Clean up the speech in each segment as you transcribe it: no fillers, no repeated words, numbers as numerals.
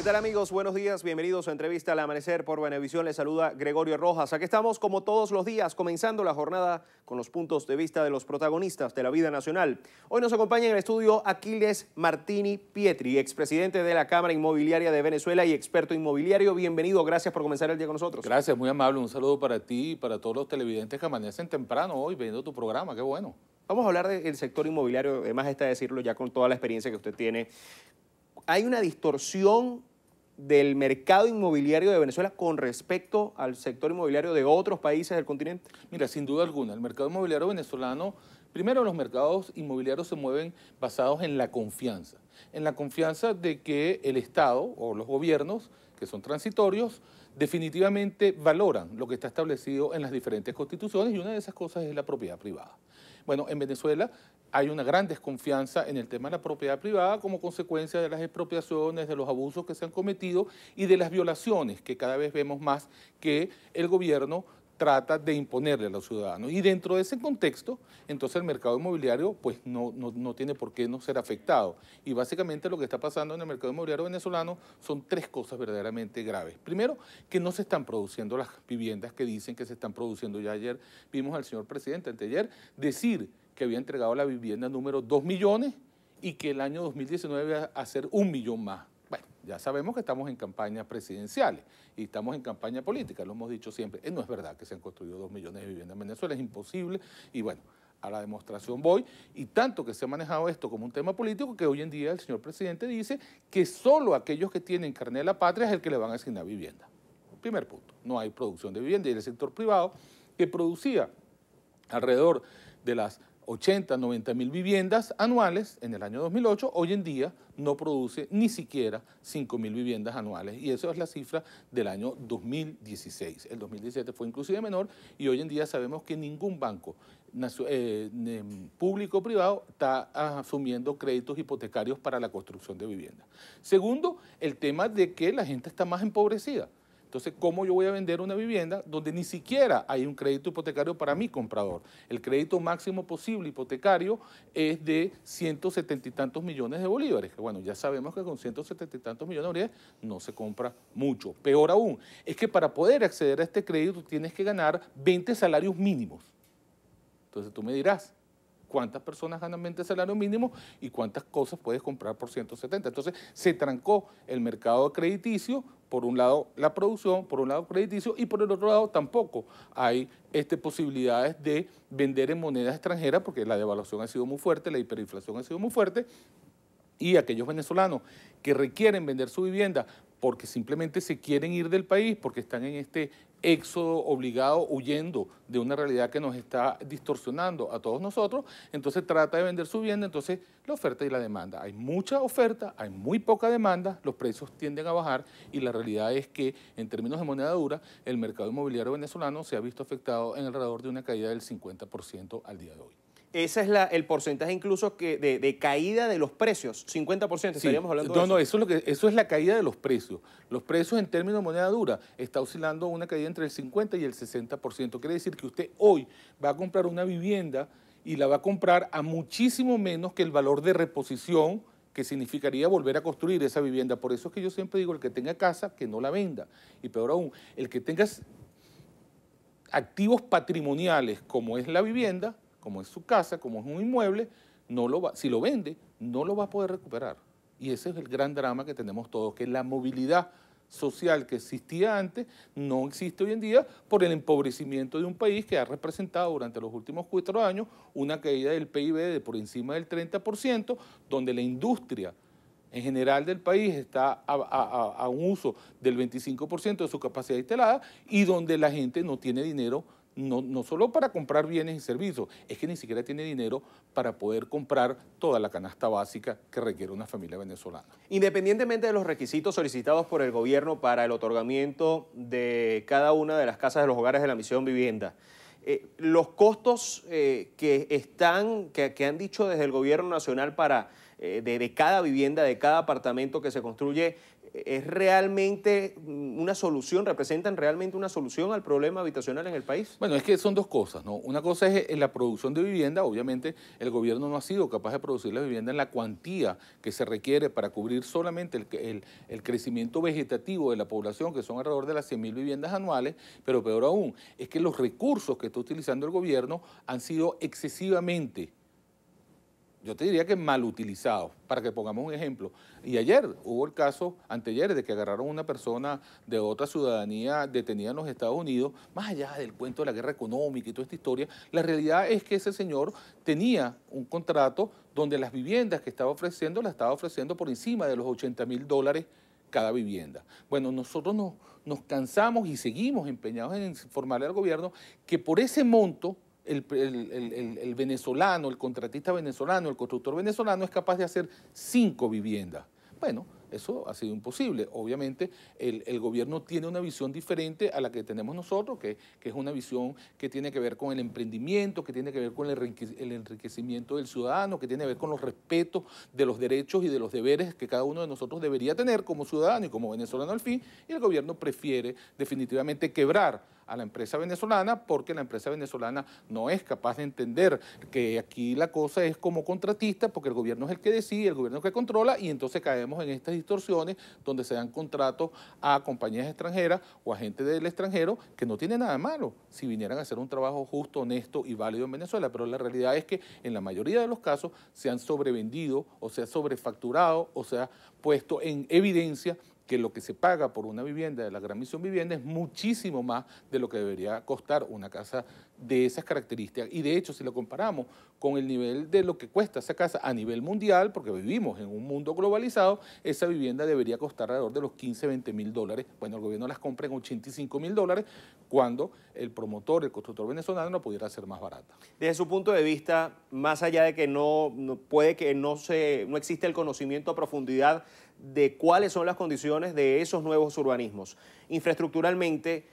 ¿Qué tal, amigos? Buenos días, bienvenidos a Entrevista al Amanecer por Venevisión. Les saluda Gregorio Rojas. Aquí estamos como todos los días, comenzando la jornada con los puntos de vista de los protagonistas de la vida nacional. Hoy nos acompaña en el estudio Aquiles Martini Pietri, expresidente de la Cámara Inmobiliaria de Venezuela y experto inmobiliario. Bienvenido, gracias por comenzar el día con nosotros. Gracias, muy amable. Un saludo para ti y para todos los televidentes que amanecen temprano hoy viendo tu programa. Qué bueno. Vamos a hablar del sector inmobiliario, además está decirlo ya con toda la experiencia que usted tiene. Hay una distorsión del mercado inmobiliario de Venezuela con respecto al sector inmobiliario de otros países del continente. Mira, sin duda alguna, el mercado inmobiliario venezolano, primero los mercados inmobiliarios se mueven basados en la confianza de que el Estado o los gobiernos, que son transitorios, definitivamente valoran lo que está establecido en las diferentes constituciones y una de esas cosas es la propiedad privada. Bueno, en Venezuela hay una gran desconfianza en el tema de la propiedad privada como consecuencia de las expropiaciones, de los abusos que se han cometido y de las violaciones que cada vez vemos más que el gobierno trata de imponerle a los ciudadanos. Y dentro de ese contexto, entonces el mercado inmobiliario pues no tiene por qué no ser afectado. Y básicamente lo que está pasando en el mercado inmobiliario venezolano son tres cosas verdaderamente graves. Primero, que no se están produciendo las viviendas que dicen que se están produciendo. Ya ayer vimos al señor presidente, anteayer, decir que había entregado la vivienda número 2 millones y que el año 2019 iba a ser 1 millón más. Bueno, ya sabemos que estamos en campañas presidenciales y estamos en campaña política, lo hemos dicho siempre. No es verdad que se han construido 2 millones de viviendas en Venezuela, es imposible y bueno, a la demostración voy. Y tanto que se ha manejado esto como un tema político que hoy en día el señor presidente dice que solo aquellos que tienen carnet de la patria es el que le van a asignar vivienda. Primer punto, no hay producción de vivienda y el sector privado que producía alrededor de las 80, 90 mil viviendas anuales en el año 2008, hoy en día no produce ni siquiera 5 mil viviendas anuales y eso es la cifra del año 2016. El 2017 fue inclusive menor y hoy en día sabemos que ningún banco público o privado está asumiendo créditos hipotecarios para la construcción de viviendas. Segundo, el tema de que la gente está más empobrecida. Entonces, ¿cómo yo voy a vender una vivienda donde ni siquiera hay un crédito hipotecario para mi comprador? El crédito máximo posible hipotecario es de 170 y tantos millones de bolívares. Que bueno, ya sabemos que con 170 y tantos millones de bolívares no se compra mucho. Peor aún, es que para poder acceder a este crédito tienes que ganar 20 salarios mínimos. Entonces tú me dirás, ¿cuántas personas ganan 20 salarios mínimos y cuántas cosas puedes comprar por 170? Entonces se trancó el mercado crediticio, por un lado la producción, por un lado crediticio y por el otro lado tampoco hay posibilidades de vender en moneda extranjera porque la devaluación ha sido muy fuerte, la hiperinflación ha sido muy fuerte y aquellos venezolanos que requieren vender su vivienda porque simplemente se quieren ir del país, porque están en este éxodo obligado, huyendo de una realidad que nos está distorsionando a todos nosotros, entonces trata de vender su vivienda, entonces la oferta y la demanda. Hay mucha oferta, hay muy poca demanda, los precios tienden a bajar y la realidad es que en términos de moneda dura, el mercado inmobiliario venezolano se ha visto afectado en alrededor de una caída del 50% al día de hoy. Ese es el porcentaje incluso de caída de los precios, 50%, estaríamos hablando de eso. No, eso es la caída de los precios. Los precios en términos de moneda dura está oscilando una caída entre el 50 y el 60%. Quiere decir que usted hoy va a comprar una vivienda y la va a comprar a muchísimo menos que el valor de reposición que significaría volver a construir esa vivienda. Por eso es que yo siempre digo, el que tenga casa, que no la venda. Y peor aún, el que tenga activos patrimoniales como es la vivienda, como es su casa, como es un inmueble, si lo vende, no lo va a poder recuperar. Y ese es el gran drama que tenemos todos, que la movilidad social que existía antes no existe hoy en día por el empobrecimiento de un país que ha representado durante los últimos 4 años una caída del PIB de por encima del 30%, donde la industria en general del país está a un uso del 25% de su capacidad instalada y donde la gente no tiene dinero no solo para comprar bienes y servicios, es que ni siquiera tiene dinero para poder comprar toda la canasta básica que requiere una familia venezolana. Independientemente de los requisitos solicitados por el gobierno para el otorgamiento de cada una de las casas de los hogares de la Misión Vivienda, los costos que han dicho desde el gobierno nacional de cada vivienda, de cada apartamento que se construye, ¿es realmente una solución, representan realmente una solución al problema habitacional en el país? Bueno, es que son dos cosas, ¿no? Una cosa es la producción de vivienda. Obviamente el gobierno no ha sido capaz de producir la vivienda en la cuantía que se requiere para cubrir solamente el crecimiento vegetativo de la población, que son alrededor de las 100.000 viviendas anuales, pero peor aún, es que los recursos que está utilizando el gobierno han sido excesivamente, yo te diría que mal utilizados. Para que pongamos un ejemplo. Y ayer hubo el caso, anteayer, de que agarraron a una persona de otra ciudadanía detenida en los Estados Unidos. Más allá del cuento de la guerra económica y toda esta historia, la realidad es que ese señor tenía un contrato donde las viviendas que estaba ofreciendo, las estaba ofreciendo por encima de los $80.000 cada vivienda. Bueno, nosotros nos cansamos y seguimos empeñados en informarle al gobierno que por ese monto el venezolano, el contratista venezolano, el constructor venezolano es capaz de hacer 5 viviendas. Bueno, eso ha sido imposible. Obviamente, el gobierno tiene una visión diferente a la que tenemos nosotros, que es una visión que tiene que ver con el emprendimiento, que tiene que ver con el enriquecimiento del ciudadano, que tiene que ver con los respetos de los derechos y de los deberes que cada uno de nosotros debería tener como ciudadano y como venezolano al fin, y el gobierno prefiere definitivamente quebrar a la empresa venezolana porque la empresa venezolana no es capaz de entender que aquí la cosa es como contratista porque el gobierno es el que decide, el gobierno es el que controla y entonces caemos en estas distorsiones donde se dan contratos a compañías extranjeras o a gente del extranjero que no tiene nada de malo si vinieran a hacer un trabajo justo, honesto y válido en Venezuela, pero la realidad es que en la mayoría de los casos se han sobrevendido o se ha sobrefacturado o se ha puesto en evidencia que lo que se paga por una vivienda de la Gran Misión Vivienda es muchísimo más de lo que debería costar una casa de esas características. Y de hecho, si lo comparamos con el nivel de lo que cuesta esa casa a nivel mundial, porque vivimos en un mundo globalizado, esa vivienda debería costar alrededor de los 15, 20 mil dólares. Bueno, el gobierno las compra en 85 mil dólares cuando el promotor, el constructor venezolano la pudiera hacer más barata. Desde su punto de vista, más allá de que puede que no existe el conocimiento a profundidad de cuáles son las condiciones de esos nuevos urbanismos, infraestructuralmente,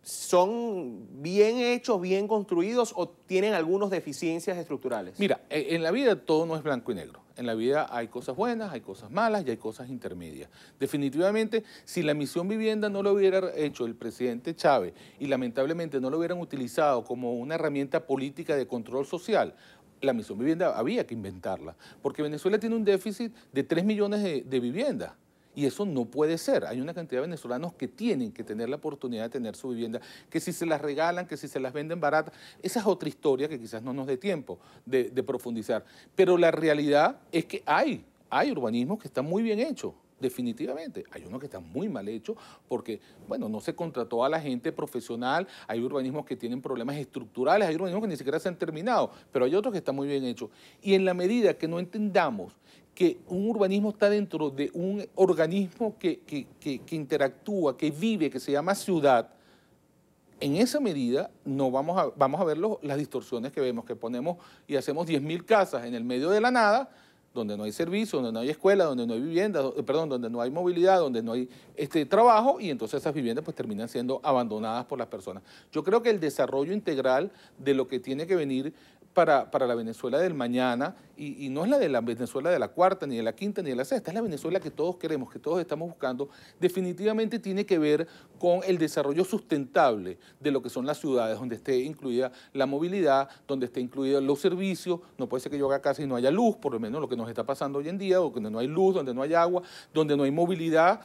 ¿son bien hechos, bien construidos o tienen algunas deficiencias estructurales? Mira, en la vida todo no es blanco y negro. En la vida hay cosas buenas, hay cosas malas y hay cosas intermedias. Definitivamente, si la misión vivienda no lo hubiera hecho el presidente Chávez y lamentablemente no lo hubieran utilizado como una herramienta política de control social, la misión vivienda había que inventarla, porque Venezuela tiene un déficit de 3 millones de viviendas. Y eso no puede ser. Hay una cantidad de venezolanos que tienen que tener la oportunidad de tener su vivienda, que si se las regalan, que si se las venden baratas, esa es otra historia que quizás no nos dé tiempo de profundizar. Pero la realidad es que hay urbanismos que están muy bien hechos. Definitivamente, hay uno que está muy mal hecho porque, bueno, no se contrató a la gente profesional, hay urbanismos que tienen problemas estructurales, hay urbanismos que ni siquiera se han terminado, pero hay otros que están muy bien hechos. Y en la medida que no entendamos que un urbanismo está dentro de un organismo que interactúa, que vive, que se llama ciudad, en esa medida no vamos a ver las distorsiones que vemos, que ponemos y hacemos 10.000 casas en el medio de la nada, donde no hay servicio, donde no hay escuela, donde no hay vivienda, donde no hay movilidad, donde no hay trabajo, y entonces esas viviendas pues terminan siendo abandonadas por las personas. Yo creo que el desarrollo integral de lo que tiene que venir para la Venezuela del mañana, y no es la de la Venezuela de la cuarta, ni de la quinta, ni de la sexta, es la Venezuela que todos queremos, que todos estamos buscando, definitivamente tiene que ver con el desarrollo sustentable de lo que son las ciudades, donde esté incluida la movilidad, donde esté incluidos los servicios. No puede ser que yo haga casa y no haya luz, por lo menos lo que nos está pasando hoy en día, o donde no hay luz, donde no hay agua, donde no hay movilidad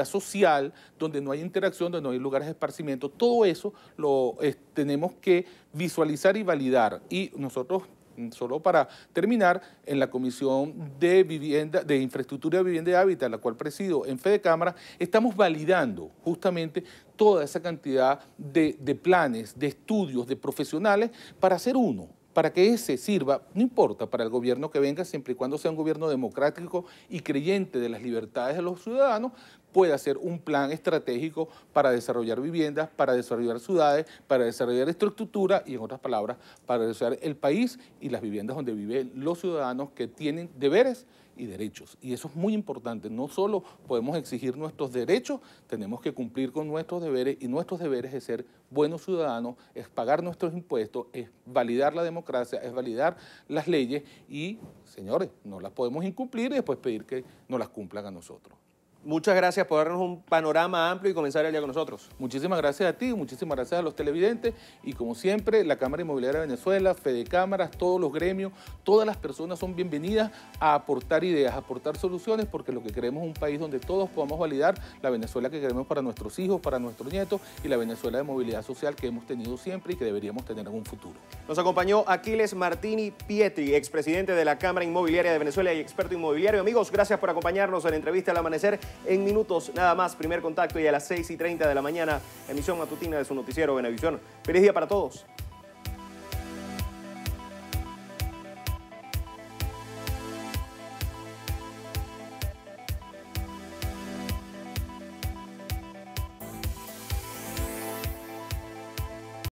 social, donde no hay interacción, donde no hay lugares de esparcimiento. Todo eso lo tenemos que visualizar y validar. Y nosotros, solo para terminar, en la Comisión de Infraestructura, Vivienda y Hábitat, la cual presido en Fedecámara, estamos validando justamente toda esa cantidad de planes, de estudios, de profesionales para hacer uno, para que ese sirva, no importa para el gobierno que venga, siempre y cuando sea un gobierno democrático y creyente de las libertades de los ciudadanos, pueda hacer un plan estratégico para desarrollar viviendas, para desarrollar ciudades, para desarrollar infraestructura y, en otras palabras, para desarrollar el país y las viviendas donde viven los ciudadanos que tienen deberes y derechos. Y eso es muy importante. No solo podemos exigir nuestros derechos, tenemos que cumplir con nuestros deberes, y nuestros deberes es ser buenos ciudadanos, es pagar nuestros impuestos, es validar la democracia, es validar las leyes y, señores, no las podemos incumplir y después pedir que nos las cumplan a nosotros. Muchas gracias por darnos un panorama amplio y comenzar el día con nosotros. Muchísimas gracias a ti, muchísimas gracias a los televidentes y como siempre la Cámara Inmobiliaria de Venezuela, Fede Cámaras, todos los gremios, todas las personas son bienvenidas a aportar ideas, a aportar soluciones porque lo que queremos es un país donde todos podamos validar la Venezuela que queremos para nuestros hijos, para nuestros nietos y la Venezuela de movilidad social que hemos tenido siempre y que deberíamos tener en un futuro. Nos acompañó Aquiles Martini Pietri, expresidente de la Cámara Inmobiliaria de Venezuela y experto inmobiliario. Amigos, gracias por acompañarnos en la entrevista al amanecer. En minutos nada más, primer contacto y a las 6:30 de la mañana, emisión matutina de su noticiero Venevisión. Feliz día para todos.